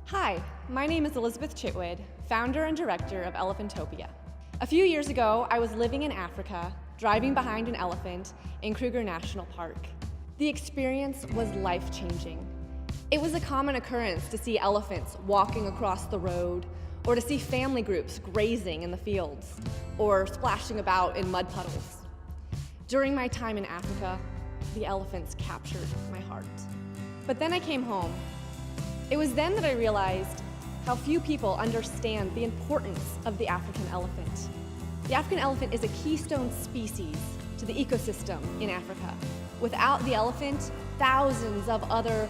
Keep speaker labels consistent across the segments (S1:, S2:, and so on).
S1: Hi, my name is Elizabeth Chitwood, founder and director of Elephantopia. A few years ago, I was living in Africa, driving behind an elephant in Kruger National Park. The experience was life-changing. It was a common occurrence to see elephants walking across the road, or to see family groups grazing in the fields, or splashing about in mud puddles. During my time in Africa, the elephants captured my heart. But then I came home. It was then that I realized how few people understand the importance of the African elephant. The African elephant is a keystone species to the ecosystem in Africa. Without the elephant, thousands of other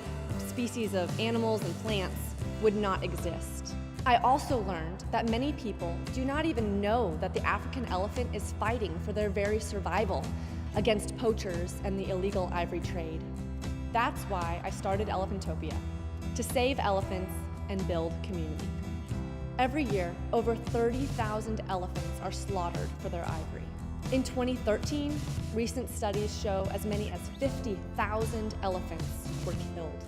S1: species of animals and plants would not exist. I also learned that many people do not even know that the African elephant is fighting for their very survival against poachers and the illegal ivory trade. That's why I started Elephantopia, to save elephants and build community. Every year, over 30,000 elephants are slaughtered for their ivory. In 2013, recent studies show as many as 50,000 elephants were killed.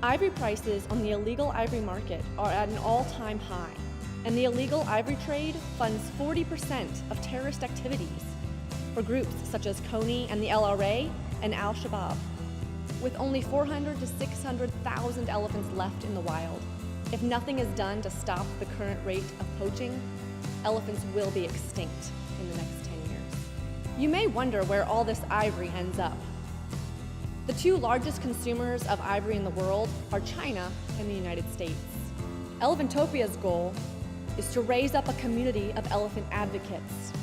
S1: Ivory prices on the illegal ivory market are at an all-time high, and the illegal ivory trade funds 40% of terrorist activities for groups such as Kony and the LRA and Al-Shabaab. With only 400 to 600,000 elephants left in the wild, if nothing is done to stop the current rate of poaching, elephants will be extinct in the next 10 years. You may wonder where all this ivory ends up. The two largest consumers of ivory in the world are China and the United States. Elephantopia's goal is to raise up a community of elephant advocates.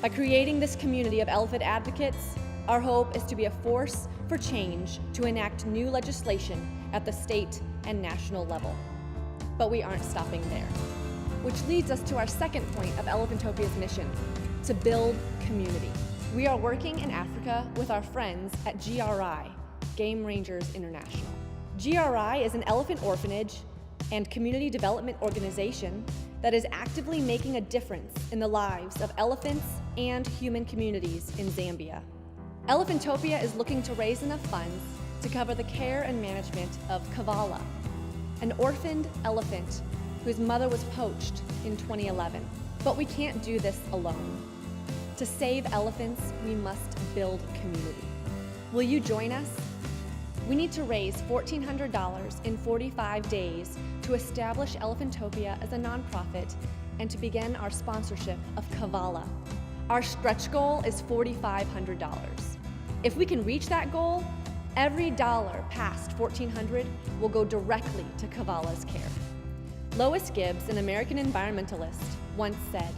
S1: By creating this community of elephant advocates, our hope is to be a force for change to enact new legislation at the state and national level. But we aren't stopping there, which leads us to our second point of Elephantopia's mission, to build community. We are working in Africa with our friends at GRI, Game Rangers International. GRI is an elephant orphanage and community development organization that is actively making a difference in the lives of elephants and human communities in Zambia. Elephantopia is looking to raise enough funds to cover the care and management of Kavala, an orphaned elephant whose mother was poached in 2011. But we can't do this alone. To save elephants, we must build community. Will you join us? We need to raise $1,400 in 45 days to establish Elephantopia as a nonprofit and to begin our sponsorship of Kavala. Our stretch goal is $4,500. If we can reach that goal, every dollar past $1,400 will go directly to Kavala's care. Lois Gibbs, an American environmentalist, once said,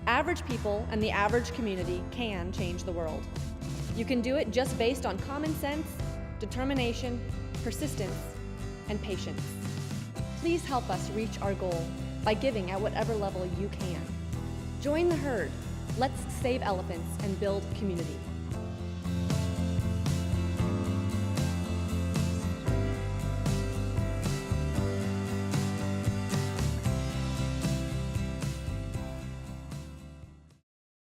S1: "Average people and the average community can change the world. You can do it just based on common sense, determination, persistence, and patience." Please help us reach our goal by giving at whatever level you can. Join the herd. Let's save elephants and build community.